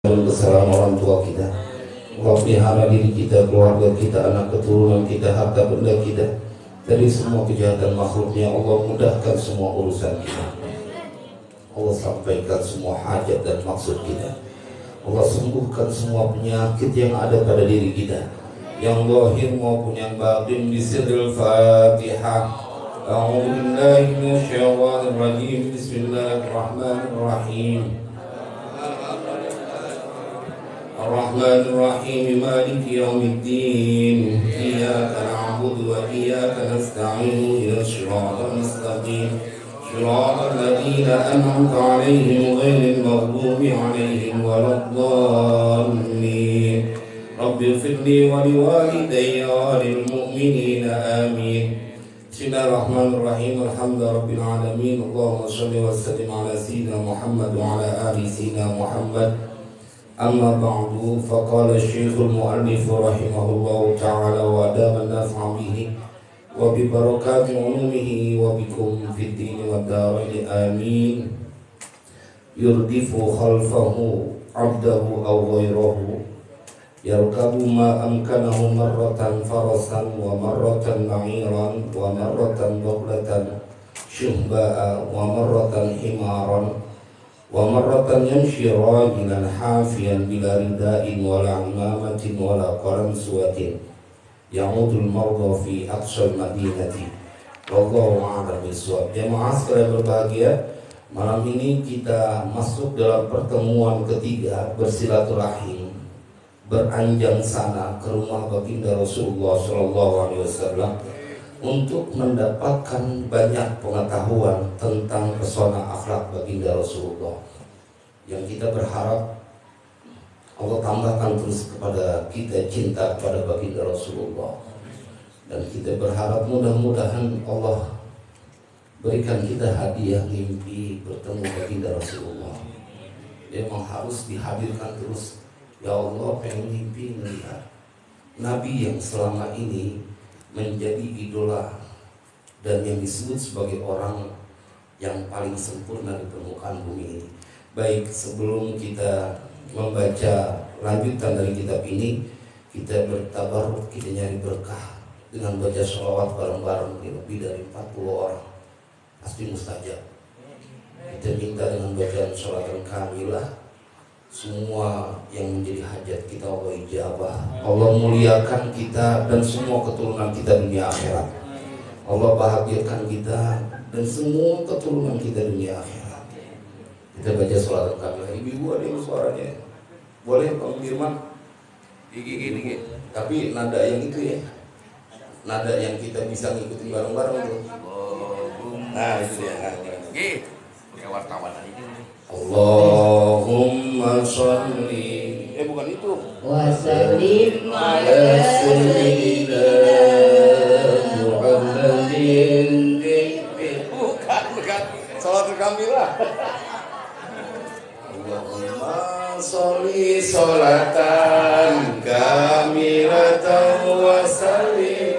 Kesalahan orang tua kita. Allah pelihara diri kita, keluarga kita, anak keturunan kita, harta benda kita dari semua kejahatan makhluknya. Allah mudahkan semua urusan kita. Allah sampaikan semua hajat dan maksud kita. Allah sembuhkan semua penyakit yang ada pada diri kita, yang zahir maupun yang batin. Bismillahirrahmanirrahim. A'udzu billahi minasyaitonir rajim. Bismillahirrahmanirrahim. Ar-Rahmanir-Rahim, Maliki Yawmiddin. Iyyaka na'budu wa iyyaka nasta'in. Ihdinas siratal mustaqim. Siratal ladzina an'amta 'alaihim ghairil maghdubi 'alaihim waladdallin. Rabbi ighfirli wa liwalidayya wa lil mu'minina amin. Bismillahirrahmanirrahim. Alhamdulillahirabbil alamin. Allahumma shalli wa sallim ala sayyidina Muhammad wa ala ali sayyidina Muhammad. Amma ba'du, faqala Syekhul Mu'allif rahimahullahu ta'ala wa adama an-naf'a bihi wa bi barakati ulumihi wa bikum fid dini wad darain amin. Yurdifu khalfahu 'abdahu aw ghayrahu, yarkabu ma amkanahu marratan farasan wa marratan ba'iran wa marratan baghlatan syuhba'a wa marratan himaran wa marratan yamshi rajulan hafiyan bila rida'in wala imamatin wala qaransuwatin ya'udul marda fi aqsal madinati. Wallahu a'lam bishawab. Jemaah sekalian berbahagia, malam ini kita masuk dalam pertemuan ketiga bersilaturahim, beranjang sana ke rumah baginda Rasulullah SAW untuk mendapatkan banyak pengetahuan tentang pesona akhlak baginda Rasulullah, yang kita berharap Allah tambahkan terus kepada kita cinta kepada baginda Rasulullah, dan kita berharap mudah-mudahan Allah berikan kita hadiah mimpi bertemu baginda Rasulullah. Memang harus dihadirkan terus. Ya Allah, pengen mimpi melihat Nabi yang selama ini menjadi idola dan yang disebut sebagai orang yang paling sempurna di permukaan bumi ini. Baik, sebelum kita membaca lanjutan dari kitab ini, kita bertabaruk, kita nyari berkah dengan baca sholawat bareng-bareng lebih dari 40 orang. Pasti mustajab. Kita minta dengan bacaan sholatan kamilah, semua yang menjadi hajat kita Allah ijabah. Allah muliakan kita dan semua keturunan kita dunia akhirat. Allah bahagiakan kita dan semua keturunan kita dunia akhirat. Kita baca sholat kamilah. Ibu ada yang suaranya boleh Pak Firman gigi, tapi nada yang itu ya, nada yang kita bisa ngikutin bareng-bareng tuh. Nah itu ya. Kayak wartawan aja. Allahumma sholli, bukan itu, wa sallim ala sayyidina Muhammadin. Bukan salat kamilah. Allahumma sholli sholatan kamilatan wa sallim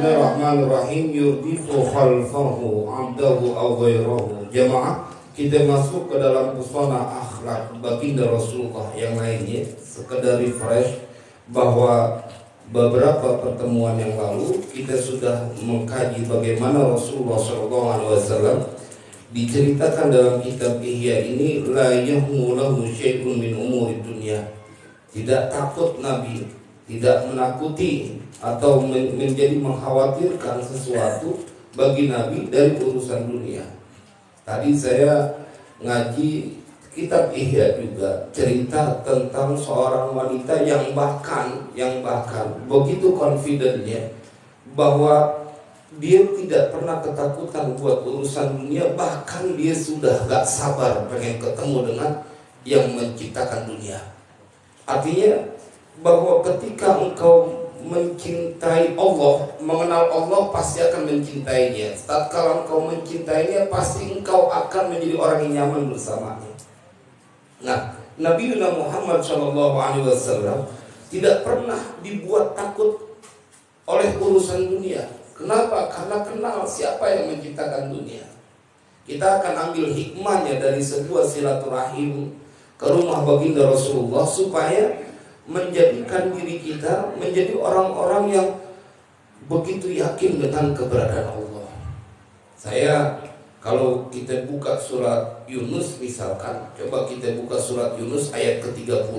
Bismillahirrahmanirrahim. Yurdifu khalfahu abdahu aw ghairahu. Jamaah, kita masuk ke dalam pesona akhlak baginda Rasulullah yang lainnya. Sekedar refresh bahwa beberapa pertemuan yang lalu kita sudah mengkaji bagaimana Rasulullah SAW diceritakan dalam kitab Ihya ini, la yahmulahu syai'un min umuri dunya. Tidak takut Nabi, tidak menakuti atau menjadi mengkhawatirkan sesuatu bagi Nabi dari urusan dunia. Tadi saya ngaji kitab Ihya juga cerita tentang seorang wanita yang bahkan begitu confidentnya bahwa dia tidak pernah ketakutan buat urusan dunia, bahkan dia sudah gak sabar pengen ketemu dengan yang menciptakan dunia. Artinya bahwa ketika engkau mencintai Allah, mengenal Allah, pasti akan mencintainya. Tatkala engkau mencintainya, pasti engkau akan menjadi orang yang nyaman bersamanya. Nah, Nabi Muhammad SAW tidak pernah dibuat takut oleh urusan dunia. Kenapa? Karena kenal siapa yang menciptakan dunia. Kita akan ambil hikmahnya dari sebuah silaturahim ke rumah baginda Rasulullah supaya menjadikan diri kita menjadi orang-orang yang begitu yakin dengan keberadaan Allah. Saya kalau kita buka surat Yunus misalkan, coba kita buka surat Yunus ayat ke-30.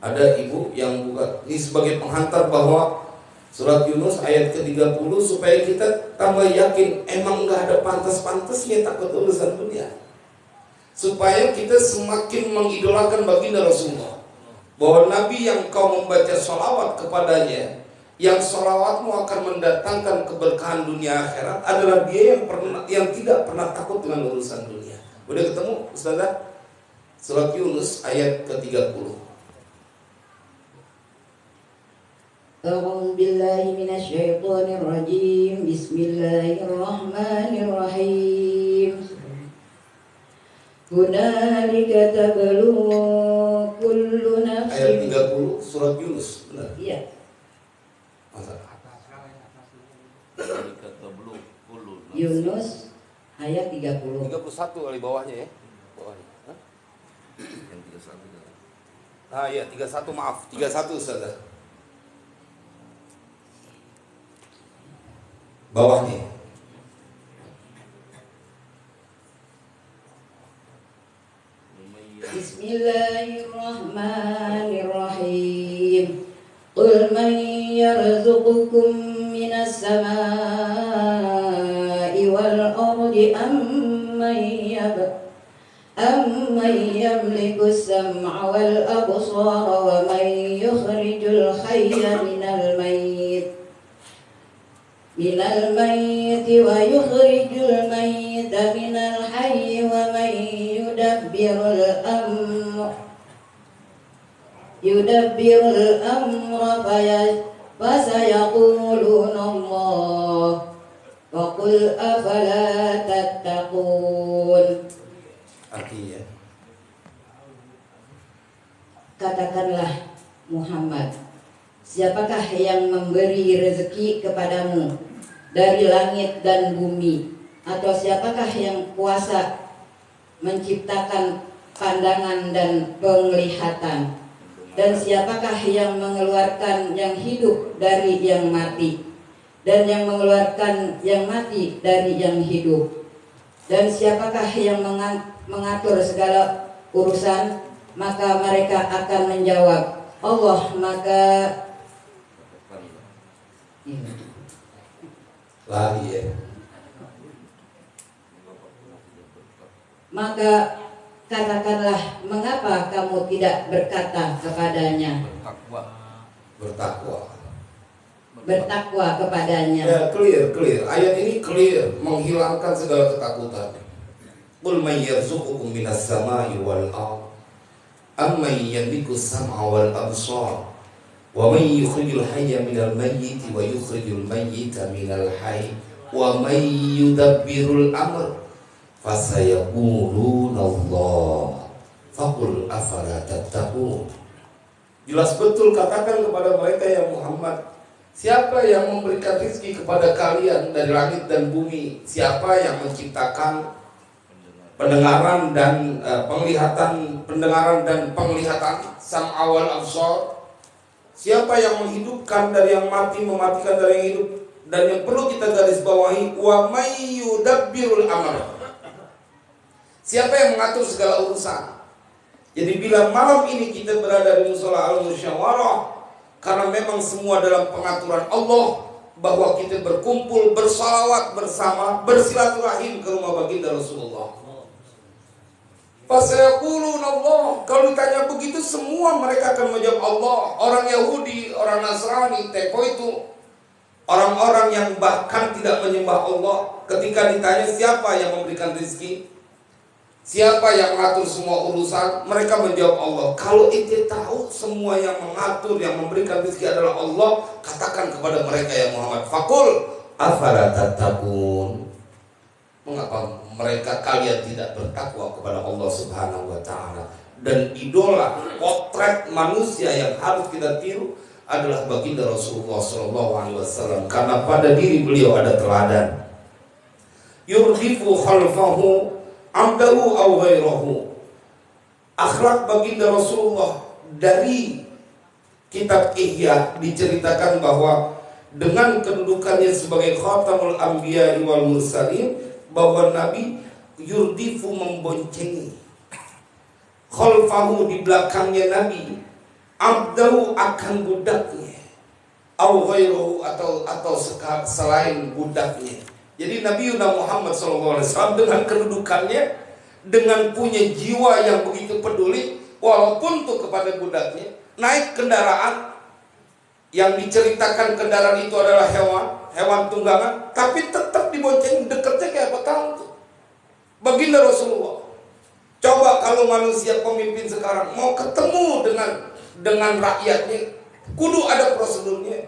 Ada ibu yang buka ini sebagai penghantar bahwa surat Yunus ayat ke-30 supaya kita tambah yakin emang nggak ada pantas-pantasnya takut urusan dunia. Supaya kita semakin mengidolakan baginda Rasulullah. Bahwa Nabi yang kau membaca sholawat kepadanya, yang sholawatmu akan mendatangkan keberkahan dunia akhirat, adalah dia yang tidak pernah takut dengan urusan dunia. Udah ketemu Ustazah? Surat Yunus ayat ke-30. A'udzu billahi minasyaitonir rajim. Bismillahirrahmanirrahim. Hunalika tablu kullu nafsin. Ayat 30 surat Yunus, benar? Iya. Yunus ayat 30. 31 kali bawahnya ya. Bawahnya. Hah? Yang 31. Ah ya, 31 maaf, 31 Ustaz. Bawahnya. Bismillahirrahmanirrahim. Qul man yarzuqukum minas samaa'i wal ardi amman yamliku as-sam'a wal absara wa man yukhrijul hayya minal mayyiti wa yukhrijul mayyita minal hayyi wa man yudabbirul amra fasayaquluna Allah wa qul afala tattaqun. Artinya, katakanlah Muhammad, siapakah yang memberi rezeki kepadamu dari langit dan bumi? Atau siapakah yang kuasa menciptakan pandangan dan penglihatan? Dan siapakah yang mengeluarkan yang hidup dari yang mati, dan yang mengeluarkan yang mati dari yang hidup? Dan siapakah yang mengatur segala urusan? Maka mereka akan menjawab, Allah. Maka katakanlah, mengapa kamu tidak berkata kepadanya? Bertakwa kepadanya. Ya, clear. Ayat ini clear, menghilangkan segala ketakutan. Qul may yarzuqukum minas samai wal ardh amman yamliku as-sam'a wal absar wa man yukhrijul hayya minal mayyiti wa yukhrijul mayyita minal hayy wa man yudabbirul amr fasayaquluna Allah faqul afala tattaqun. Jelas betul katakan kepada mereka ya Muhammad, siapa yang memberikan rezeki kepada kalian dari langit dan bumi? Siapa yang menciptakan pendengaran dan penglihatan sam'a wal absar? Siapa yang menghidupkan dari yang mati, mematikan dari yang hidup? Dan yang perlu kita garis bawahi, wa may yudabbirul amr, siapa yang mengatur segala urusan? Jadi bila malam ini kita berada di musola al-musyawarah, karena memang semua dalam pengaturan Allah, bahwa kita berkumpul, bersalawat bersama, bersilaturahim ke rumah baginda Rasulullah. Fasayaquluna Allah. Kalau ditanya begitu, semua mereka akan menjawab Allah. Orang Yahudi, orang Nasrani, teko itu orang-orang yang bahkan tidak menyembah Allah, ketika ditanya siapa yang memberikan rezeki, siapa yang mengatur semua urusan, mereka menjawab Allah. Kalau ente tahu semua yang mengatur, yang memberikan rezeki adalah Allah, katakan kepada mereka ya Muhammad, faqul afala tattaqun, mengapa mereka kalian tidak bertakwa kepada Allah Subhanahu wa taala? Dan idola, potret manusia yang harus kita tiru adalah baginda Rasulullah sallallahu alaihi wasallam, karena pada diri beliau ada teladan. Yurdifu khalfahu amdahu aw ghairahu. Akhlak baginda Rasulullah dari kitab Ihya diceritakan bahwa dengan kedudukannya sebagai khatamul anbiya wal mursalin, bahwa Nabi yurdifu memboncengi, khalfahu di belakangnya Nabi, abdahu akan budaknya, aw ghairuhu atau selain budaknya. Jadi Nabi Muhammad SAW dengan kedudukannya, dengan punya jiwa yang begitu peduli, walaupun tuh kepada budaknya, naik kendaraan yang diceritakan kendaraan itu adalah hewan tunggangan, tapi tetap dibonceng, dekatnya kayak apa tahu tuh baginda Rasulullah. Coba kalau manusia pemimpin sekarang mau ketemu dengan rakyatnya, kudu ada prosedurnya,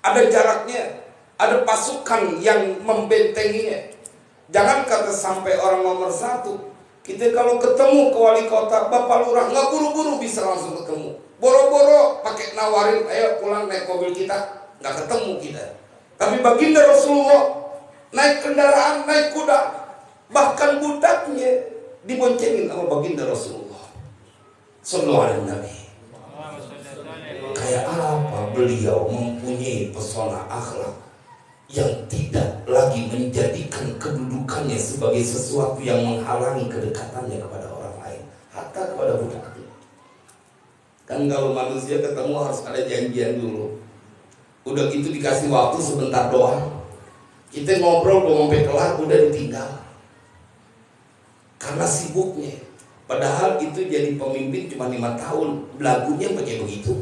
ada jaraknya, ada pasukan yang membentenginya. Jangan kata sampai orang nomor satu, kita kalau ketemu ke wali kota, bapak lurah, nggak buru-buru bisa langsung ketemu, boro-boro pakai nawarin, ayo pulang naik mobil kita, nggak ketemu kita. Tapi baginda Rasulullah naik kendaraan, naik kuda, bahkan budaknya diboncengin sama baginda Rasulullah sallallahu alaihi Nabi. Kayak apa beliau mempunyai pesona akhlak yang tidak lagi menjadikan kedudukannya sebagai sesuatu yang menghalangi kedekatannya kepada orang lain, hatta kepada budaknya. Kan kalau manusia ketemu harus ada janjian dulu. Udah gitu dikasih waktu sebentar doang, kita ngobrol belum sampai kelar udah ditinggal karena sibuknya. Padahal itu jadi pemimpin cuma 5 tahun, belagunya pakai begitu.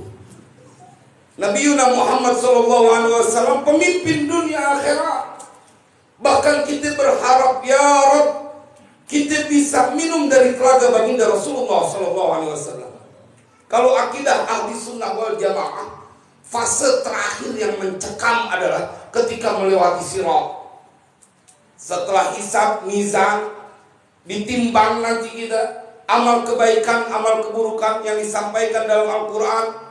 Nabi Muhammad SAW pemimpin dunia akhirat. Bahkan kita berharap ya Rabb, kita bisa minum dari telaga baginda Rasulullah SAW. Kalau akidah ahli sunnah wal jamaah, fase terakhir yang mencekam adalah ketika melewati sirat. Setelah hisab, mizan, ditimbang nanti kita amal kebaikan, amal keburukan yang disampaikan dalam Al-Quran,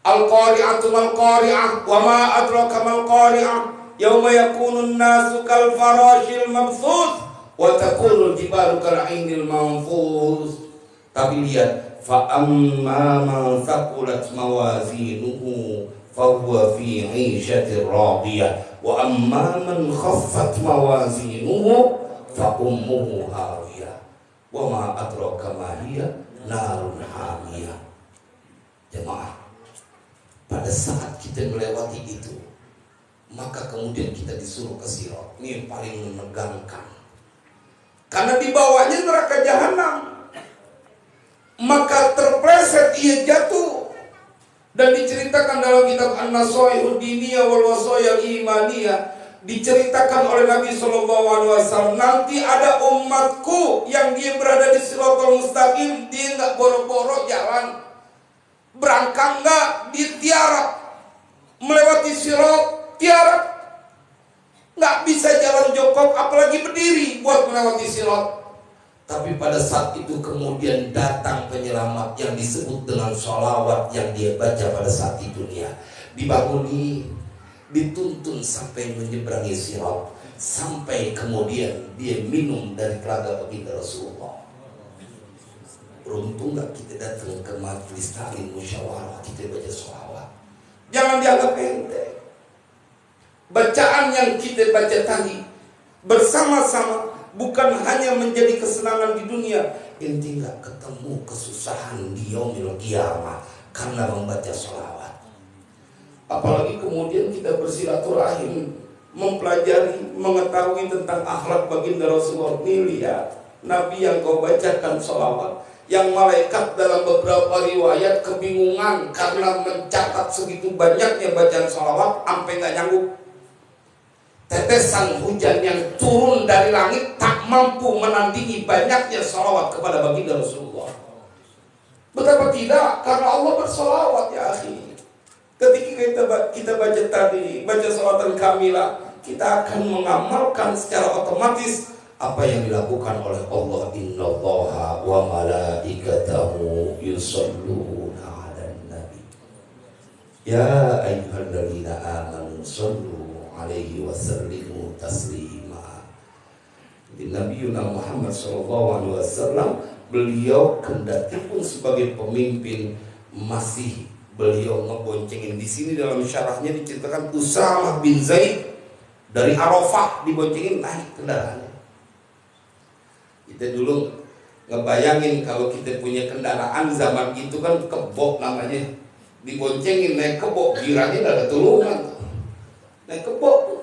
Al-qari'atu mal qari'ah wa ma adraka mal qari'ah yauma yakunun nasu kal farashil mabthus wa takunul jibalu kal 'ainil manfus. Tapi lihat, fa amma man thaqulat mawazinuhu fa huwa fi 'ishatir radiyah wa amma man khaffat mawazinuhu fa ummuhu hawiyah wa ma adraka ma hiya narun hamiyah. Jemaah, pada saat kita melewati itu, maka kemudian kita disuruh ke sirat. Ini yang paling menegangkan, karena di bawahnya neraka jahanam. Maka terpleset ia jatuh. Dan diceritakan dalam kitab An-Nasaihud Diniyah wal Wasayal Imaniyah, diceritakan oleh Nabi SAW, nanti ada umatku yang dia berada di Siratal Mustaqim, dia nggak boro-boro jalan, berangkat nggak, dia tiarap melewati sirat, tiarap, nggak bisa jalan jongkok apalagi berdiri buat melewati sirat. Tapi pada saat itu kemudian datang penyelamat yang disebut dengan sholawat yang dia baca pada saat itu. Dia dibanguni, dituntun sampai menyeberangi sirat, sampai kemudian dia minum dari telaga baginda Rasulullah. Beruntung gak kita datang ke majelis taklim musyawarah, kita baca sholawat. Jangan dianggap enteng. Bacaan yang kita baca tadi bersama-sama bukan hanya menjadi kesenangan di dunia, inti gak ketemu kesusahan di yaumil qiyamah karena membaca sholawat. Apalagi kemudian kita bersilaturahim, mempelajari, mengetahui tentang akhlak baginda Rasulullah. Nih lihat, Nabi yang kau bacakan sholawat, yang malaikat dalam beberapa riwayat kebingungan karena mencatat segitu banyaknya bacaan sholawat sampai gak nyanggup. Tetesan hujan yang turun dari langit tak mampu menandingi banyaknya sholawat kepada baginda Rasulullah. Betapa tidak, karena Allah bersolawat ya akhi. Ketika kita baca tadi, baca sholawatan kamilah, kita akan mengamalkan secara otomatis apa yang dilakukan oleh Allah. Innallaha wa malaikatahu yusholluna 'alan nabi ya ayyuhalladzina amanu shollu 'alaihi wa sallimu taslima. Nabi Muhammad SAW, beliau kendati pun sebagai pemimpin masih beliau ngeboncengin. Di sini dalam syarahnya diceritakan Usamah bin Zaid dari Arafah diboncengin naik kendaraannya. Kita dulu ngebayangin kalau kita punya kendaraan zaman itu kan kebok namanya, diboncengin naik kebok, girangnya gak ada tulungan, naik kebok.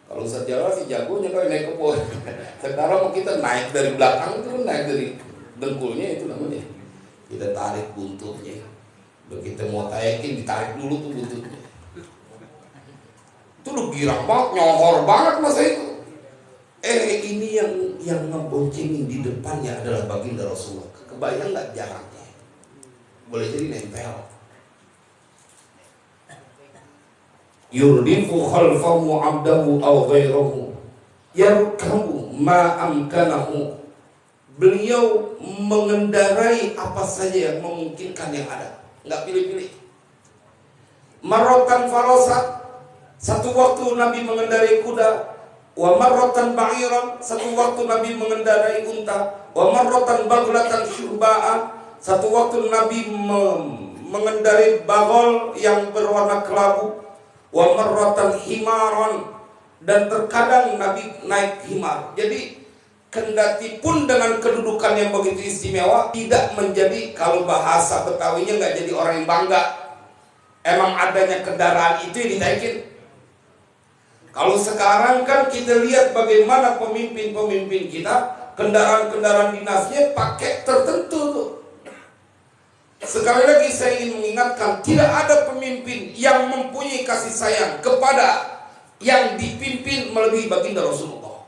Kalau Ustaz Jawa sih jagonya kalau naik kebok. Sekarang kita naik dari belakang itu, naik dari dengkulnya itu namanya, kita tarik buntutnya. Begitu mau taikin ditarik dulu tuh buntutnya. Itu lu girang banget, nyohor banget masa itu. Ini yang ngeboncengin di depannya adalah baginda Rasulullah. Kebayang nggak jaraknya? Boleh jadi nempel. Yurdifu khalfahu abdahu aw ghairahu yarkabu ma amkanahu. Beliau mengendarai apa saja yang memungkinkan yang ada, nggak pilih-pilih. Marratan farasat, satu waktu Nabi mengendarai kuda. Wa marratan ba'iran, satu waktu Nabi mengendarai unta. Wa marratan baghlatan syurba'an, satu waktu Nabi mengendarai bagol yang berwarna kelabu. Wa marratan himaran, dan terkadang Nabi naik himar. Jadi kendati pun dengan kedudukan yang begitu istimewa, tidak menjadi, kalau bahasa Betawinya nggak jadi orang yang bangga. Emang adanya kendaraan itu yang ditaikin. Kalau sekarang kan kita lihat bagaimana pemimpin-pemimpin kita, kendaraan-kendaraan dinasnya pakai tertentu tuh. Sekali lagi saya ingin mengingatkan, tidak ada pemimpin yang mempunyai kasih sayang kepada yang dipimpin melebihi baginda Rasulullah.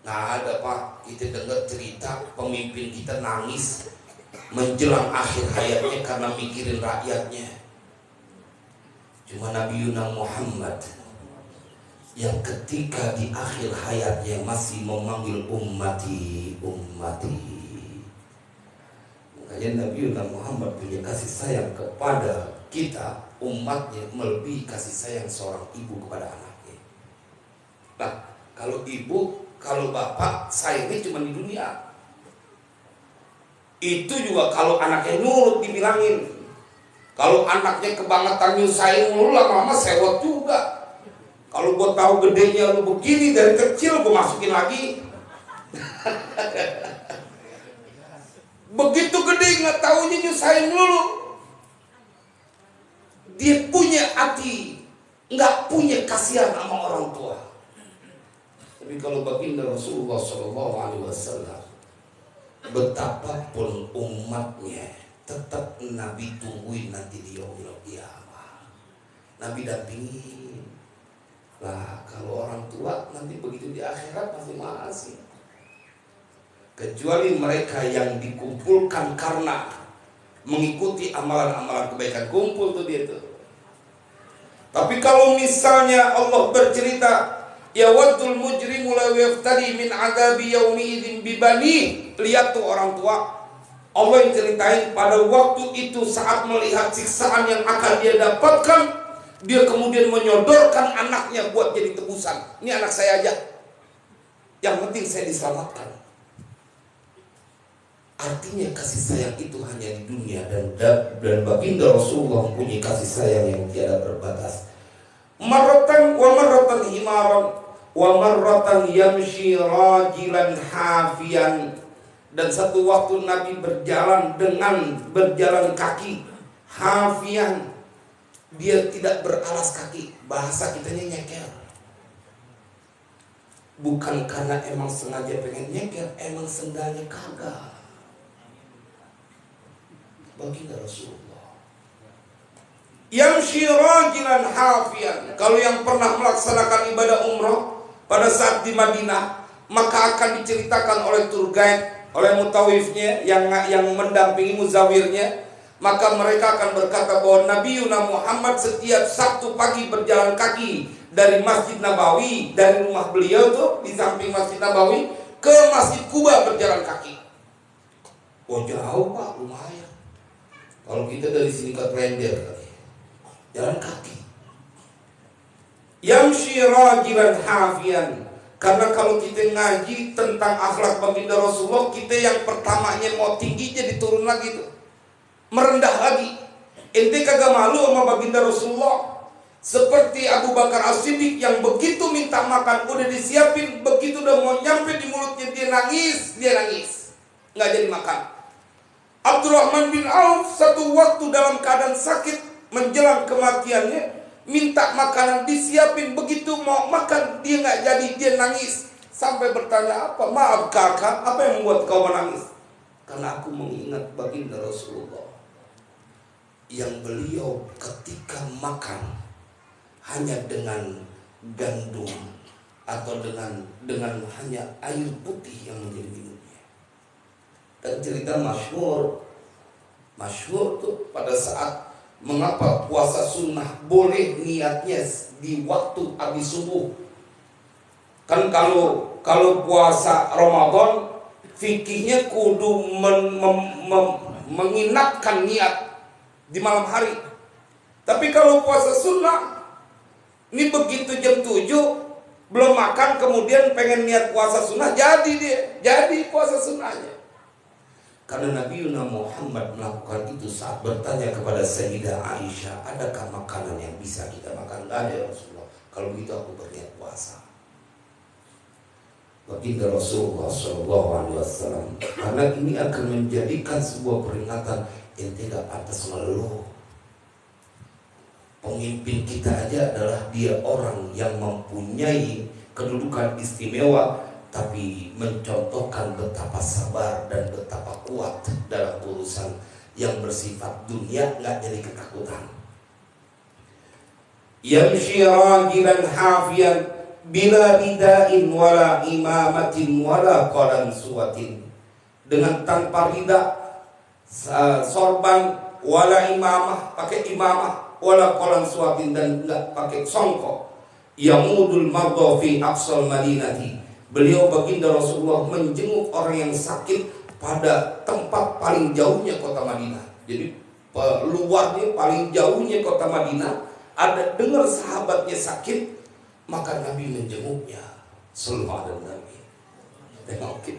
Nah ada Pak, kita dengar cerita pemimpin kita nangis menjelang akhir hayatnya karena mikirin rakyatnya. Cuma Nabi Muhammad yang ketika di akhir hayatnya masih memanggil ummati, ummati. Makanya Nabi Muhammad punya kasih sayang kepada kita umatnya melebihi kasih sayang seorang ibu kepada anaknya. Nah, kalau ibu, kalau bapak sayangnya cuma di dunia. Itu juga kalau anaknya nurut dibilangin. Kalau anaknya kebangetan nyusahin lu, lama-lama sewot juga. Kalau gue tahu gedenya lu begini dari kecil, gue masukin lagi. Begitu gede nggak taunya nyusahin dulu. Dia punya hati, nggak punya kasihan sama orang tua. Tapi kalau baginda Rasulullah SAW, betapapun umatnya, tetap Nabi tungguin nanti di yaumil qiyamah. Nabi dampingin. Lah kalau orang tua nanti begitu di akhirat masing-masing. Kecuali mereka yang dikumpulkan karena mengikuti amalan-amalan kebaikan, kumpul tuh dia tuh. Tapi kalau misalnya Allah bercerita, ya waddul mujrimu la yaftadi min adabi yaumi idzin bibani, lihat tuh orang tua. Allah yang ceritain pada waktu itu saat melihat siksaan yang akan dia dapatkan, dia kemudian menyodorkan anaknya buat jadi tebusan. Ini anak saya aja, yang penting saya diselamatkan. Artinya kasih sayang itu hanya di dunia, dan baginda Rasulullah mempunyai kasih sayang yang tiada berbatas. Marratan wa marratan himaran wa marratan yamshi rajilan hafian. Dan satu waktu Nabi berjalan kaki hafian. Dia tidak beralas kaki, bahasa kitanya nyeker. Bukan karena emang sengaja pengen nyeker, emang sendalnya kagak. Baginda Rasulullah yamshi rajilan hafian. Kalau yang pernah melaksanakan ibadah umrah pada saat di Madinah, maka akan diceritakan oleh tour guide, oleh mutawifnya yang mendampingi muzawirnya, maka mereka akan berkata bahwa Nabi Muhammad setiap Sabtu pagi berjalan kaki dari Masjid Nabawi, dari rumah beliau tuh di samping Masjid Nabawi ke Masjid Kuba berjalan kaki. Oh jauh Pak, lumayan. Kalau kita dari sini ke Klender jalan kaki. Yamshi rajilan hafian. Karena kalau kita ngaji tentang akhlak baginda Rasulullah, kita yang pertamanya mau tinggi jadi turun lagi tuh, merendah lagi. Ente kagak malu sama baginda Rasulullah? Seperti Abu Bakar As-Siddiq yang begitu minta makan udah disiapin, begitu udah mau nyampe di mulutnya dia nangis, nggak jadi makan. Abdurrahman bin Auf satu waktu dalam keadaan sakit menjelang kematiannya, minta makanan disiapin, begitu mau makan dia nggak jadi, dia nangis sampai bertanya, apa maaf kakak, apa yang membuat kau menangis? Karena aku mengingat baginda Rasulullah yang beliau ketika makan hanya dengan gandum atau dengan hanya air putih yang menjadi minumnya. Dan cerita masyhur tuh pada saat mengapa puasa sunnah boleh niatnya di waktu habis subuh. Kan kalau puasa Ramadan fikihnya kudu menginapkan niat di malam hari. Tapi kalau puasa sunnah, ini begitu jam 7 belum makan kemudian pengen niat puasa sunnah, jadi puasa sunnahnya. Karena Nabi Muhammad melakukan itu saat bertanya kepada Sayyidah Aisyah, adakah makanan yang bisa kita makan? Enggak ada ya Rasulullah. Kalau begitu aku berniat puasa. Baginda Rasulullah SAW, karena ini akan menjadikan sebuah peringatan, ente gak pantas mengeluh. Pemimpin kita aja adalah dia orang yang mempunyai kedudukan istimewa, tapi mencontohkan betapa sabar dan betapa kuat dalam urusan yang bersifat dunia, nggak jadi ketakutan. Yamshi rajilan hafian bila ridain wala imamatin wala qalan suwatin. Dengan tanpa rida, sorban, wala imamah, pakai imamah, wala qalan suwatin, dan nggak pakai songkok. Yamudul mardha fi aqsal madinati. Beliau baginda Rasulullah menjenguk orang yang sakit pada tempat paling jauhnya kota Madinah. Jadi luarnya paling jauhnya kota Madinah, ada dengar sahabatnya sakit, maka Nabi menjenguknya. Sallallahu alaihi wasallam. Tengokin.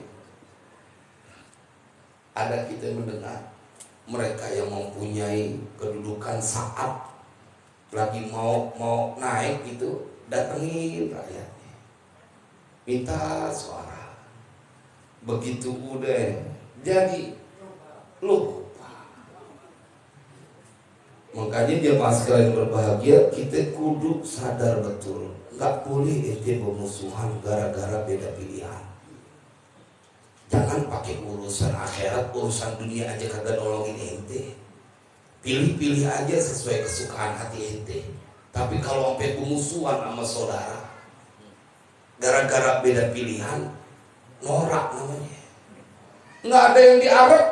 Ada kita mendengar mereka yang mempunyai kedudukan saat lagi mau naik itu, datengin rakyatnya, minta suara. Begitu udah jadi lupa. Makanya dia sekalian berbahagia, kita kudu sadar betul, nggak boleh ente bermusuhan gara-gara beda pilihan. Jangan pakai urusan akhirat, urusan dunia aja kagak nolongin ente. Pilih-pilih aja sesuai kesukaan hati ente. Tapi kalau sampai bermusuhan sama saudara gara-gara beda pilihan, norak namanya. Nggak ada yang diarak,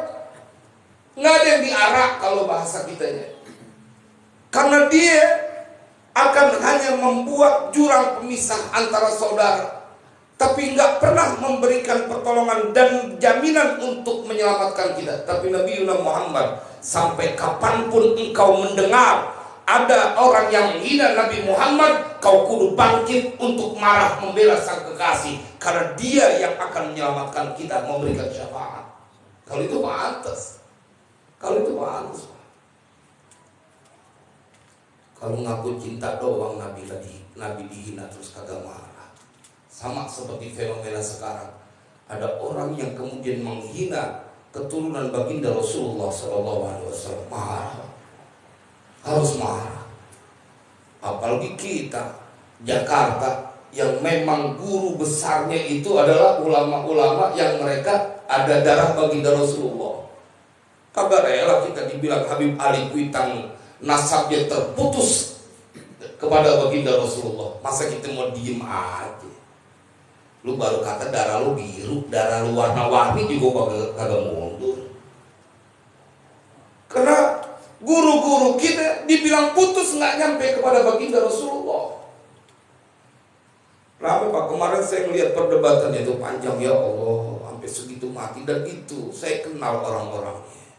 nggak ada yang diarak kalau bahasa kitanya. Karena dia akan hanya membuat jurang pemisah antara saudara, tapi nggak pernah memberikan pertolongan dan jaminan untuk menyelamatkan kita. Tapi Nabi Muhammad, sampai kapanpun engkau mendengar ada orang yang menghina Nabi Muhammad, kau kudu bangkit untuk marah membela sang kekasih, karena dia yang akan menyelamatkan kita, memberikan syafaat. Kalau itu pantas, kalau itu pantas. Kalau ngaku cinta doang Nabi dihina terus kagak marah. Sama seperti fenomena sekarang, ada orang yang kemudian menghina keturunan baginda Rasulullah SAW, marah, harus marah. Apalagi kita Jakarta yang memang guru besarnya itu adalah ulama-ulama yang mereka ada darah baginda Rasulullah. Kagak rela kita dibilang Habib Ali Kuitang nasabnya terputus kepada baginda Rasulullah. Masa kita mau diem aja? Lu baru kata darah lu biru, darah lu warna-warni juga kagak mundur. Karena guru-guru kita dibilang putus nggak nyampe kepada baginda Rasulullah. Ramai Pak, kemarin saya melihat perdebatan itu panjang, ya Allah, sampai segitu mati. Dan itu saya kenal orang-orangnya.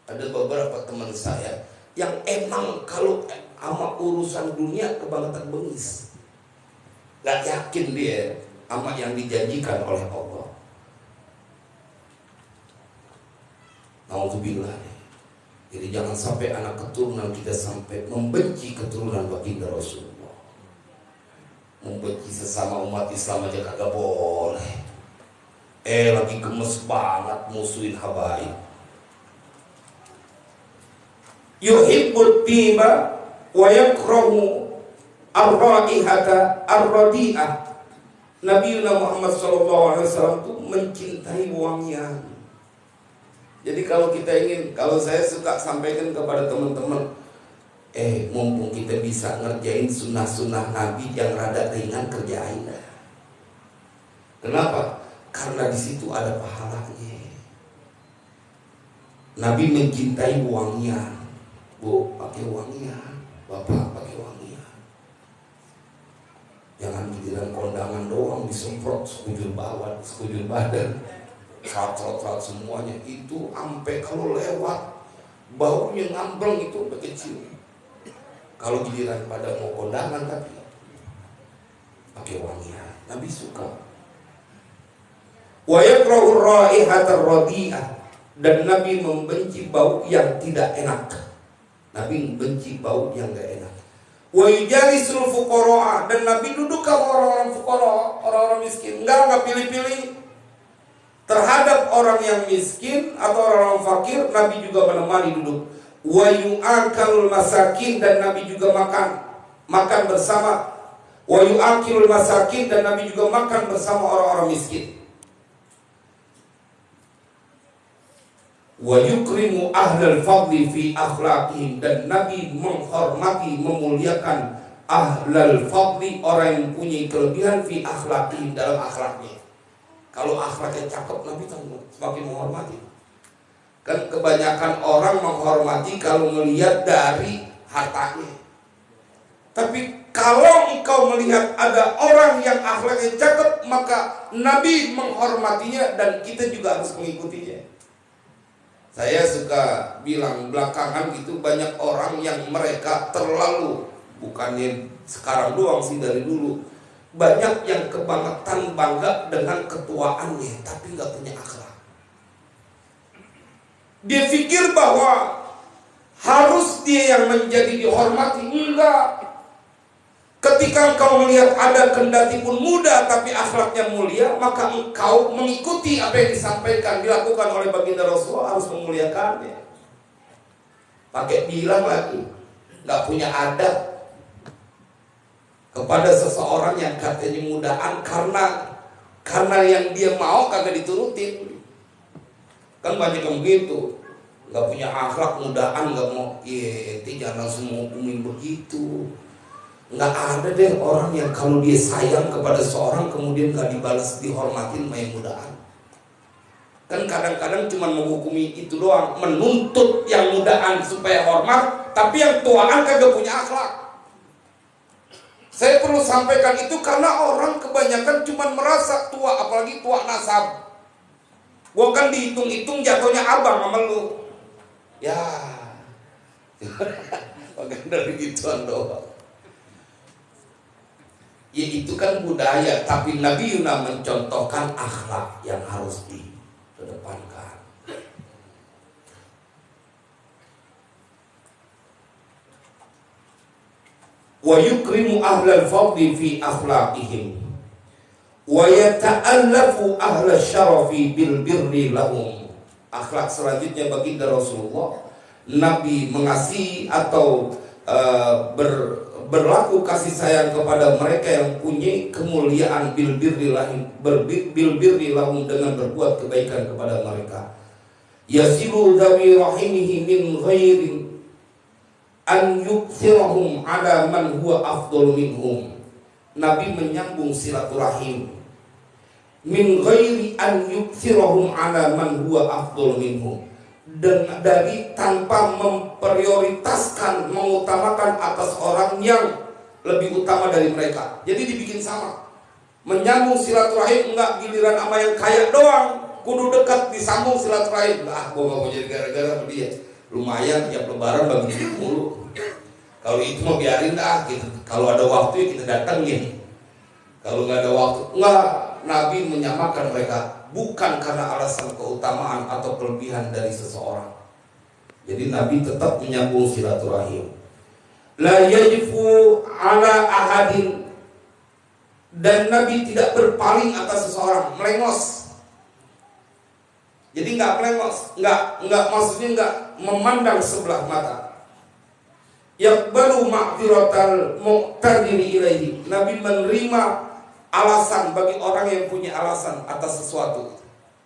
Ada beberapa teman saya yang emang kalau sama urusan dunia kebangetan bengis, gak yakin dia sama yang dijanjikan oleh Allah. Nauzubillah. Jadi jangan sampai anak keturunan kita sampai membenci keturunan baginda Rasulullah. Membenci sesama umat Islam aja kagak boleh. Lagi gemes banget musuhin habaib. Yuhibbut tiba wa yakrahu ar-raihata ar-radi'ah. Nabi Muhammad SAW itu mencintai wangian. Jadi kalau kita ingin, kalau saya suka sampaikan kepada teman-teman, mumpung kita bisa ngerjain sunnah-sunnah Nabi yang rada ringan, kerjain. Kenapa? Karena di situ ada pahalanya. Nabi mencintai wangian. Bu, pakai wangian. Bapak pakai wangian. Jangan giliran kondangan doang disemprot sekujur bawah, sekujur badan, trot semuanya. Itu sampai kalau lewat baunya ngambreng itu udah kecil. Kalau giliran pada mau kondangan tapi pakai wangian. Nabi suka. Wa yakrahu raihatar radi'ah, dan Nabi membenci bau yang tidak enak. Nabi membenci bau yang gak enak. Wa yujalisul fuqara, dan Nabi duduk sama orang-orang fuqara, orang-orang miskin. Enggak pilih-pilih. Terhadap orang yang miskin atau orang-orang fakir, Nabi juga menemani duduk. Wa yu'akalul masakin, dan Nabi juga makan bersama. Wa yu'akilul masakin, dan Nabi juga makan bersama orang-orang miskin. Wa yukrimu ahlal fadli fi akhlaqihim, dan Nabi menghormati, memuliakan ahlal fadli, orang yang punya kelebihan fi akhlaqihim, dalam akhlaknya. Kalau akhlaknya cakep, Nabi semakin menghormati. Kan kebanyakan orang menghormati kalau melihat dari hartanya. Tapi kalau engkau melihat ada orang yang akhlaknya cakep, maka Nabi menghormatinya dan kita juga harus mengikutinya. Saya suka bilang belakangan itu banyak orang yang mereka terlalu, bukannya sekarang doang sih, dari dulu banyak yang kebangetan bangga dengan ketuaannya tapi nggak punya akhlak. Dia pikir bahwa harus dia yang menjadi dihormati. Enggak. Ketika engkau melihat ada kendati pun muda tapi akhlaknya mulia, maka engkau mengikuti apa yang disampaikan, dilakukan oleh baginda Rasulullah, harus memuliakannya. Pakai bilang lagi, nggak punya adab kepada seseorang yang katanya mudaan karena yang dia mau kagak diturutin. Kan banyak yang begitu, nggak punya akhlak, mudaan, nggak mau. Jangan langsung menghukumin begitu. Nggak ada deh orang yang kalau dia sayang kepada seorang kemudian nggak dibalas, dihormatin, main mudaan. Kan kadang-kadang cuma menghukumi itu doang, menuntut yang mudaan supaya hormat, tapi yang tuaan kagak punya akhlak. Saya perlu sampaikan itu karena orang kebanyakan cuma merasa tua, apalagi tua nasab. Gua kan dihitung-hitung jatuhnya abang sama lu. Ya, bukan dari gituan doang. Ya itu kan budaya, tapi Nabi Yuna mencontohkan akhlak yang harus dikedepankan. Wa yukrimu ahlal fadli fi akhlaqihim wa yata'allafu ahlal syarafi bil birri lahum. Akhlak selanjutnya baginda Rasulullah, Nabi mengasihi atau berlaku kasih sayang kepada mereka yang punya kemuliaan, bil birri lahum, dengan berbuat kebaikan kepada mereka. Yasilu dhawi rahimihi min ghairin an yukthirahum ala man huwa afdal minhum. Nabi menyambung silaturahim min ghairi an yukthirahum ala man huwa afdal minhum, dan dari tanpa memprioritaskan, mengutamakan atas orang yang lebih utama dari mereka. Jadi dibikin sama. Menyambung silaturahim, enggak giliran sama yang kaya doang kudu dekat disambung silaturahim. Gua gak mau jadi gara-gara sama dia. Lumayan tiap lebaran bagi duit mulu. Kalau itu mau biarin dah gitu. Kalau ada waktu ya kita datangin. Kalau nggak ada waktu, enggak. Nabi menyamakan mereka bukan karena alasan keutamaan atau kelebihan dari seseorang. Jadi Nabi tetap menyambung silaturahim. La yajifu ala ahadin, dan Nabi tidak berpaling atas seseorang, melengos. Jadi nggak melengos, nggak maksudnya nggak memandang sebelah mata. Yaqbalu ma'firatal muqtadiri ilaihi. Nabi menerima alasan bagi orang yang punya alasan atas sesuatu.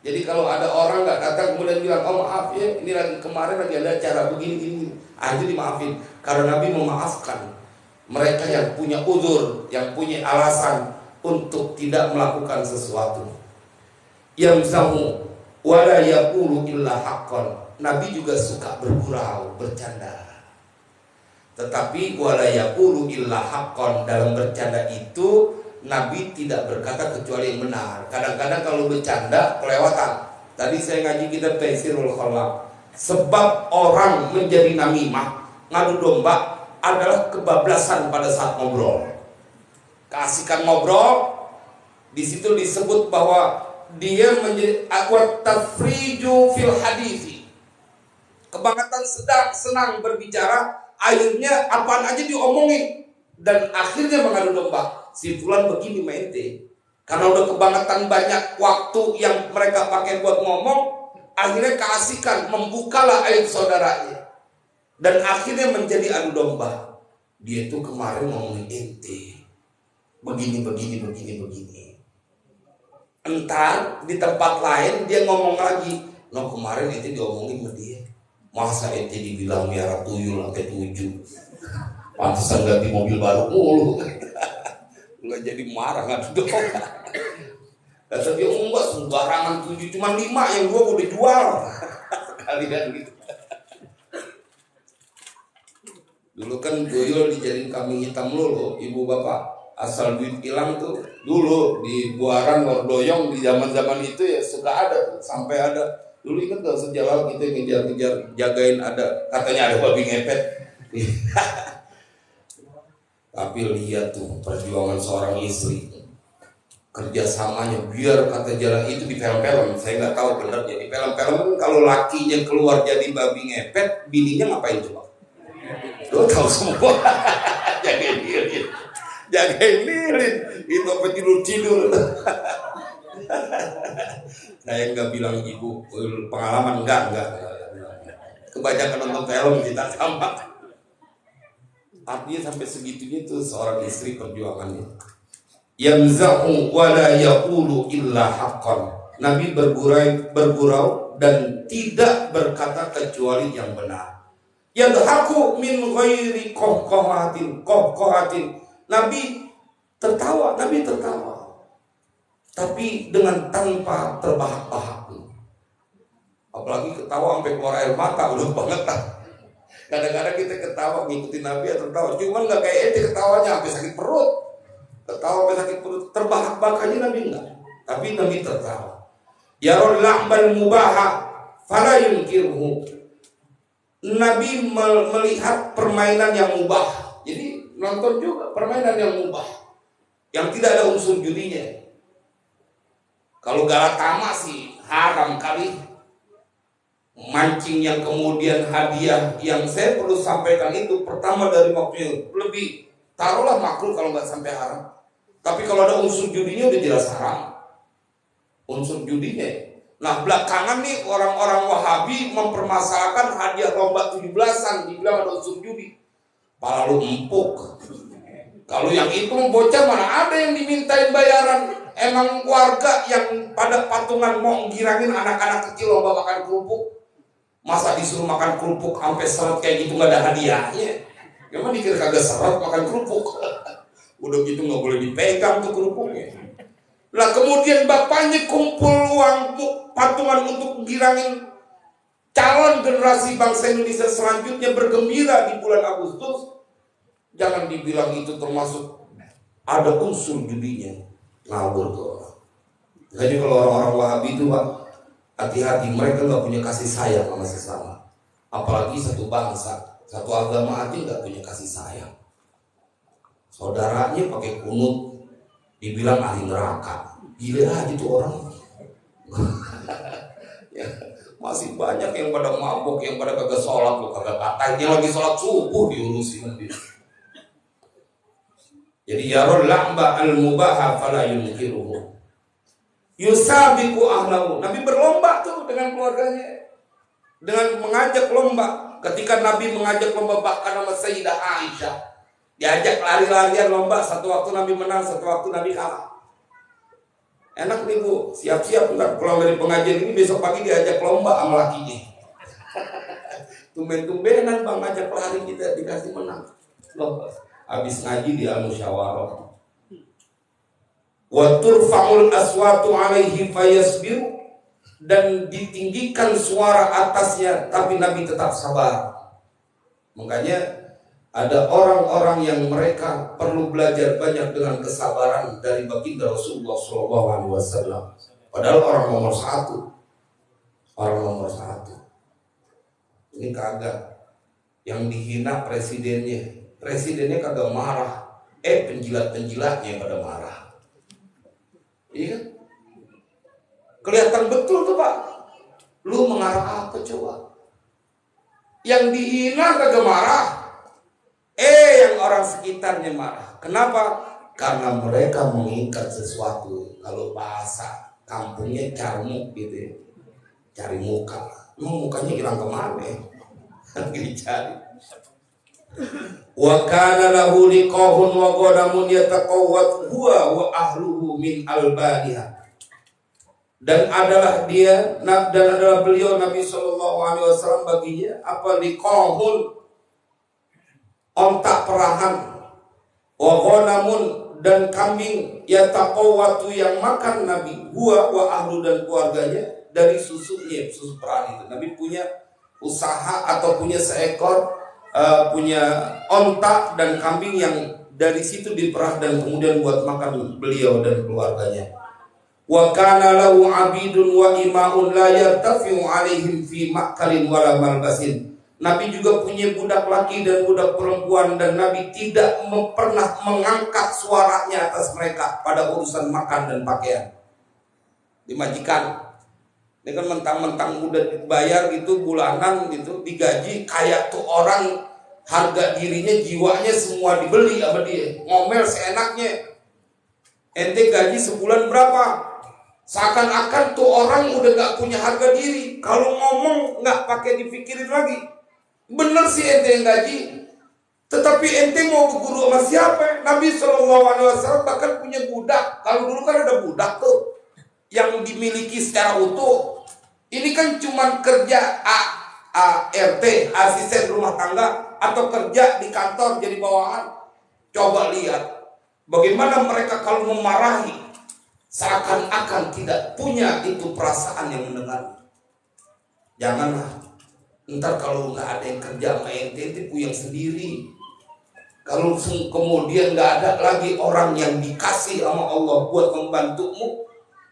Jadi kalau ada orang nggak datang kemudian bilang, oh maaf ya, ini lagi kemarin lagi ada acara begini, itu dimaafin. Karena Nabi memaafkan mereka yang punya uzur, yang punya alasan untuk tidak melakukan sesuatu. Yamzahu wala yaqulu illa haqqan. Nabi juga suka bergurau, bercanda. Tetapi wala yaqulu illa haqqan, dalam bercanda itu Nabi tidak berkata kecuali yang benar. Kadang-kadang kalau bercanda kelewatan. Tadi saya ngaji kita Taisirul Khalaq. Sebab orang menjadi namimah, ngadu domba, adalah kebablasan pada saat ngobrol. Keasikan ngobrol, di situ disebut bahwa dia menjadi akwat tafriju fil hadithi. Kebangetan senang berbicara, akhirnya apaan aja diomongin dan akhirnya mengadu domba. Si fulan begini mente, karena udah kebangetan banyak waktu yang mereka pakai buat ngomong, akhirnya keasikan membukalah aib saudaranya dan akhirnya menjadi adu domba. Dia tuh kemarin ngomongin ente begini. Entar di tempat lain dia ngomong lagi, no kemarin ente diomongin sama dia, masa ente dibilang miara tuyul sampai 7, pantesan ganti mobil baru mulu. Nggak jadi marah, nggak dong. Kata dia enggak, sembarangan 7, cuma 5, yang 2 udah jual. Kalian gitu. Dulu kan tuyul dijadiin kambing hitam loh, ibu bapak. Asal duit hilang tuh dulu di Buaran Wardoyong di zaman itu ya suka ada tuh. Sampai ada Dulu ingat gak sejarah kita ngejar-ngejar jagain katanya ada babi ngepet. Tapi lihat tuh perjuangan seorang istri, kerjasamanya biar kata jalan itu di film-film. Saya nggak tahu benernya di film-film kalau lakinya keluar jadi babi ngepet, bininya ngapain coba? Lo tahu semua. jagain lilin itu apa tidur. Saya nggak bilang ibu pengalaman enggak. Kebanyakan nonton film kita sama. Artinya sampai segitunya tuh seorang istri perjuangannya. Yamzahu wa la yaqulu illa haqqan. Nabi bergurau dan tidak berkata kecuali yang benar. Yadhaku min ghairi qahqahatin. Nabi tertawa. Tapi dengan tanpa terbahak-bahak. Apalagi ketawa sampai keluar air mata, udah banget lah. Kadang-kadang kita ketawa ngikutin Nabi atau tertawa, cuman nggak kayak itu ketawanya sampai sakit perut. Ketawa sampai sakit perut, terbahak-bahak aja Nabi enggak. Tapi Nabi tertawa. Yarul la'bal mubaha fala yunkiruhu. Nabi melihat permainan yang mubah. Jadi nonton juga permainan yang mubah, yang tidak ada unsur judinya. Kalau galatama sih haram kali. Mancing yang kemudian hadiah, yang saya perlu sampaikan itu pertama dari waktunya lebih taruhlah makruh kalau nggak sampai haram. Tapi kalau ada unsur judinya udah jelas haram. Unsur judinya. Nah belakangan nih orang-orang Wahabi mempermasalahkan hadiah lomba 17-an, dibilang ada unsur judi. Pala lu empuk. Kalau yang itu bocah mana ada yang dimintain bayaran. Emang warga yang pada patungan mau girangin anak-anak kecil lomba makan kerupuk. Masa disuruh makan kerupuk sampai seret kayak gitu nggak ada hadiahnya? Emang dikira kagak seret makan kerupuk? Udah gitu nggak boleh dipegang tuh kerupuknya. Lah kemudian bapaknya kumpul uang patungan untuk girangin calon generasi bangsa Indonesia selanjutnya bergembira di bulan Agustus. Jangan dibilang itu termasuk ada unsur judinya. Ngawur tuh orang. Jadi kalau orang-orang Wahabi itu Pak, hati-hati, mereka nggak punya kasih sayang sama sesama. Apalagi satu bangsa, satu agama aja nggak punya kasih sayang. Saudaranya pakai kunut, dibilang ahli neraka. Gila aja tuh orang. Ya, masih banyak yang pada mabuk, yang pada kagak sholat, lo kagak katain dia lagi sholat subuh diurusin dia. Jadi yarul la'ba al-mubaha fala yunkiruhu. Yusabiqu ahlahu. Nabi berlomba tuh dengan keluarganya. Dengan mengajak lomba. Ketika Nabi mengajak lomba bahkan sama Sayyidah Aisyah, diajak lari-larian lomba. Satu waktu Nabi menang, satu waktu Nabi kalah. Enak nih Bu, siap-siap ntar pulang dari pengajian ini besok pagi diajak lomba sama lakinya. Tumben-tumbenan Bang ngajak lari kita dikasih menang. Loh, habis ngaji di al-musyawarah. Wa turfa'ul aswatu 'alaihi fayasbir, dan ditinggikan suara atasnya tapi Nabi tetap sabar. Makanya ada orang-orang yang mereka perlu belajar banyak dengan kesabaran dari baginda Rasulullah SAW. Padahal orang nomor satu. Ini kagak. Yang dihina presidennya kagak marah. Penjilat-penjilatnya pada marah. Iya kan? Kelihatan betul tuh Pak. Lu mengarah apa coba? Yang dihina kagak marah. Yang orang sekitarnya marah. Kenapa? Karena mereka mengikat sesuatu. Kalau bahasa kampungnya carmuk gitu ya. Cari muka. Emang mukanya hilang kemana ya? Lagi dicari. Wa kana lahu liqahun wa ghanamun yataqawwat huwa wa ahluhu min albaniha. Dan adalah beliau Nabi SAW baginya apa liqahun, ontak perahan, wa ghanamun, dan kambing yataqawwatu yang makan Nabi, huwa wa ahlu, dan keluarganya dari susunya, susu perahan itu. Nabi punya usaha atau punya seekor punya onta dan kambing yang dari situ diperah dan kemudian buat makan beliau dan keluarganya. wa kana lahu abidun wa imaun la yartafi'u alaihim fi ma'kalin wala malbasin. Nabi juga punya budak laki dan budak perempuan, dan Nabi tidak pernah mengangkat suaranya atas mereka pada urusan makan dan pakaian. Dimajikan, ini kan mentang-mentang udah dibayar gitu bulanan gitu, digaji, kayak tuh orang harga dirinya, jiwanya semua dibeli sama dia, ngomel seenaknya. Ente gaji sebulan berapa? Seakan-akan tuh orang udah gak punya harga diri. Kalau ngomong gak pakai dipikirin lagi. Bener sih ente yang gaji, tetapi ente mau berguru sama siapa? Nabi SAW bahkan punya budak. Kalau dulu kan ada budak tuh yang dimiliki secara utuh. Ini kan cuma kerja ART, asisten rumah tangga, atau kerja di kantor jadi bawahan. Coba lihat bagaimana mereka kalau memarahi, seakan-akan tidak punya itu perasaan yang mendengar. Janganlah, ntar kalau nggak ada yang kerja sama ente puyeng sendiri. Kalau kemudian nggak ada lagi orang yang dikasih sama Allah buat membantumu,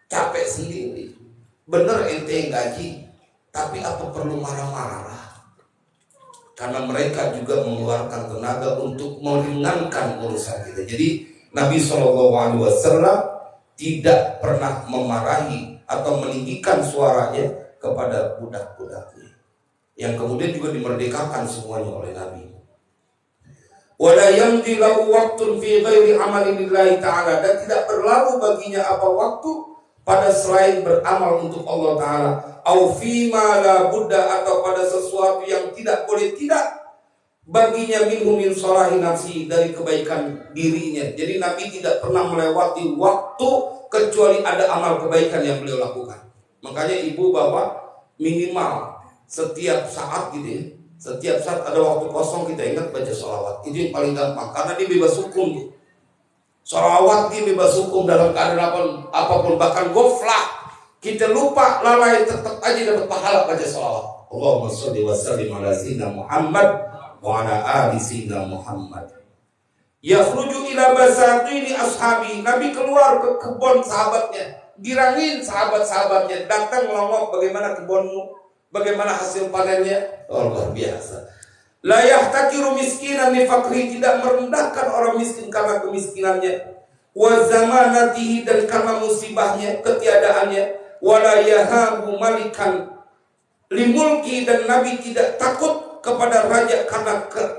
capek sendiri. Bener ente yang gaji, tapi apa perlu marah-marah? Karena mereka juga mengeluarkan tenaga untuk meringankan urusan kita. Jadi Nabi SAW tidak pernah memarahi atau meninggikan suaranya kepada budak-budaknya, yang kemudian juga dimerdekakan semuanya oleh Nabi. Wala yamdi lahu waqtun fi ghairi amalillahi ta'ala, dan tidak berlalu baginya apa waktu pada selain beramal untuk Allah Ta'ala, au fima la budda, atau pada sesuatu yang tidak boleh tidak baginya minhu min salahi nafsi, dari kebaikan dirinya. Jadi Nabi tidak pernah melewati waktu kecuali ada amal kebaikan yang beliau lakukan. Makanya ibu bapak minimal setiap saat gitu ya, setiap saat ada waktu kosong kita ingat baca sholawat. Itu yang paling gampang, karena dia bebas hukum tuh. Sholawat dia bebas hukum dalam keadaan apapun, bahkan goflah kita lupa lalai tetap aja dapat pahala baca sholawat. Allahumma sholli wa sallim ala sayyidina Muhammad wa ala ali sayyidina Muhammad. Yakhruju ila basatini ashabi, Nabi keluar ke kebun sahabatnya, girangin sahabat-sahabatnya, datang melongok, bagaimana kebunmu, bagaimana hasil panennya. Oh, luar biasa. La yahtakiru miskinan li fakri, tidak merendahkan orang miskin karena kemiskinannya, wa zamanatihi, dan karena musibahnya, ketiadaannya, wala yahabu malikan limulki, dan Nabi tidak takut kepada raja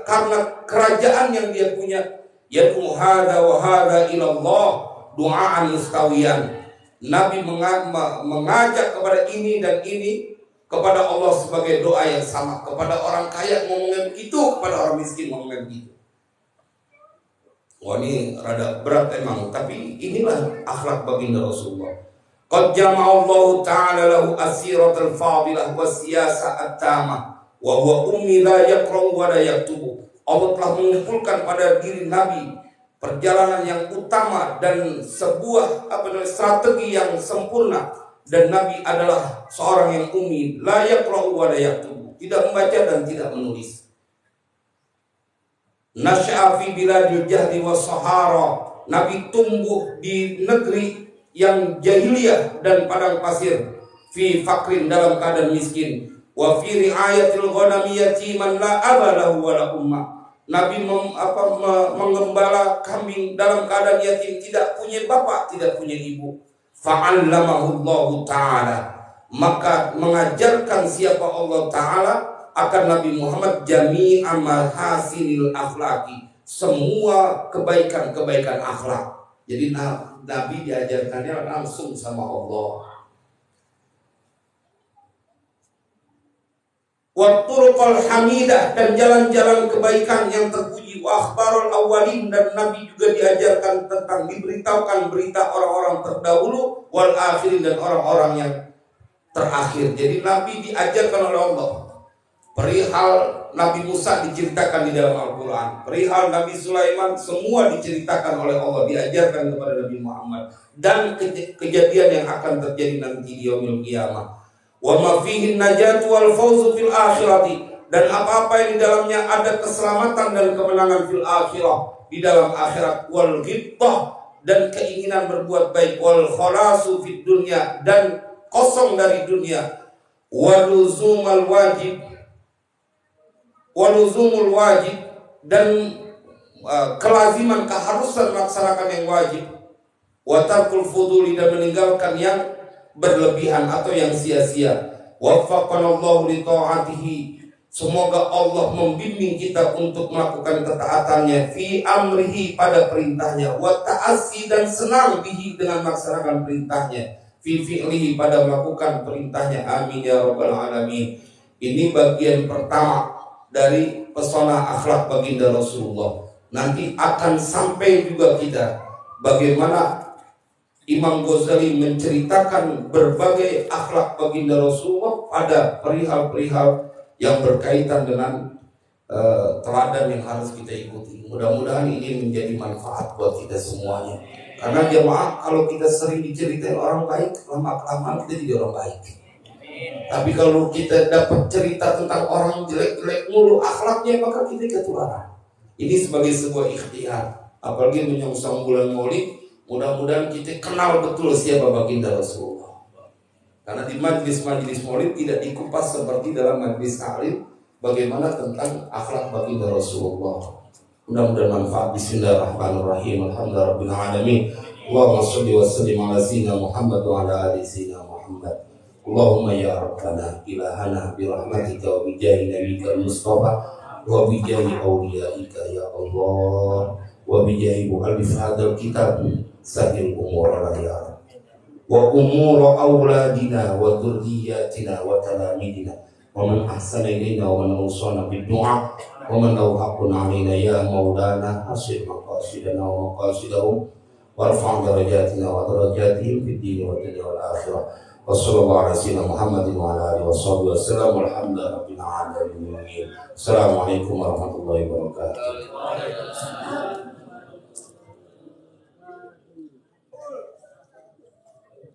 karena kerajaan yang dia punya. Yad'u hadza wa hadza ila Allah du'aan mustawiyan. Nabi mengajak kepada ini dan ini kepada Allah sebagai doa yang sama. Kepada orang kaya ngomongnya begitu, kepada orang miskin ngomongnya begitu. Wah, ini rada berat emang, tapi inilah akhlak baginda Rasulullah. Qad jama'allahu ta'ala lahu asiratul fadilah wa siyasa at-tamah wa huwa ummi la yaqra'u wa la yaktubu. Allah telah mengumpulkan pada diri Nabi perjalanan yang utama dan sebuah strategi yang sempurna. Dan Nabi adalah seorang yang ummi, la yaqra'u wa la yaktubu, tidak membaca dan tidak menulis. Nasya'a fi biladil jahdi was sahara, Nabi tumbuh di negeri yang jahiliyah dan padang pasir. Fi fakrin, dalam keadaan miskin. Wa fi riayatil ghanami yatiman la abalahu wa la umma, Nabi mengembala kambing dalam keadaan yatim, tidak punya bapak, tidak punya ibu. Fa'allamahu Allah Ta'ala, maka mengajarkan siapa Allah Ta'ala akan Nabi Muhammad jami'a mahasinil akhlaqi, semua kebaikan-kebaikan akhlak. Jadi Nabi diajarkannya langsung sama Allah. Wa turuqal hamidah, dan jalan-jalan kebaikan yang terpuji. Wa akhbarul awwalin, dan Nabi juga diajarkan tentang, diberitahukan berita orang-orang terdahulu, wal akhirin, dan orang-orang yang terakhir. Jadi Nabi diajarkan oleh Allah. Perihal Nabi Musa diceritakan di dalam Al-Quran, perihal Nabi Sulaiman semua diceritakan oleh Allah, diajarkan kepada Nabi Muhammad, dan kejadian yang akan terjadi nanti di yaumil qiyamah. Wa ma fihi najatu wal fawzu fil akhirati, dan apa-apa yang di dalamnya ada keselamatan dan kemenangan fil akhirah, di dalam akhirat, wal ghibtah, dan keinginan berbuat baik, wal khalasu fid dunya, dan kosong dari dunia, waluzumul wajib, dan kelaziman keharusan melaksanakan yang wajib, wa tarkul fuduli, dan meninggalkan yang berlebihan atau yang sia-sia. Waffaqanallahu li ta'atihi, semoga Allah membimbing kita untuk melakukan ketaatannya, fi amrihi, pada perintahnya, wa ta'assi, dan senang bihi, dengan melaksanakan perintahnya, fi fi'lihi, pada melakukan perintahnya. Amin ya rabbal alamin. Ini bagian pertama dari pesona akhlak baginda Rasulullah. Nanti akan sampai juga kita bagaimana Imam Ghazali menceritakan berbagai akhlak baginda Rasulullah pada perihal-perihal yang berkaitan dengan teladan yang harus kita ikuti. Mudah-mudahan ini menjadi manfaat buat kita semuanya. Karena jemaah, kalau kita sering diceritain orang baik, lama-kelamaan kita jadi orang baik. Tapi kalau kita dapat cerita tentang orang jelek-jelek mulu akhlaknya, maka kita ketularan. Ini sebagai sebuah ikhtiar. Apalagi menyongsong bulan Maulid, mudah-mudahan kita kenal betul siapa baginda Rasulullah. Karena di majlis-majlis Maulid tidak dikupas seperti dalam majlis ta'lim bagaimana tentang akhlak baginda Rasulullah. Mudah-mudahan manfaat. Bismillahirrahmanirrahim. Alhamdulillahirabbil alamin. Allahumma shalli wa sallim ala sayyidina Muhammad wa ala ali sayyidina Muhammad. Allahumma ya rabbana ilahana bi rahmatika wa bi jahi nabiyyikal mustafa wa bi jahi awliyaika ya Allah wa bi jahi muallif hadzal kitab sahil umurana ya Rabb wa umur auladina wa dhurriyyatina wa talamidina wa man ahsana ilaina wa man awsana bid du'a wa man lahu haqqun alaina ya maulana hasib maqasidana wa maqasidahum warfa' darajatina wa darajatihim fid din wa dunya wal akhirah. Wassallallahu ala sayyidina Muhammadin wa ala alihi washabihi wasallam. Alhamdulillahirabbil alamin. Assalamualaikum warahmatullahi wabarakatuh.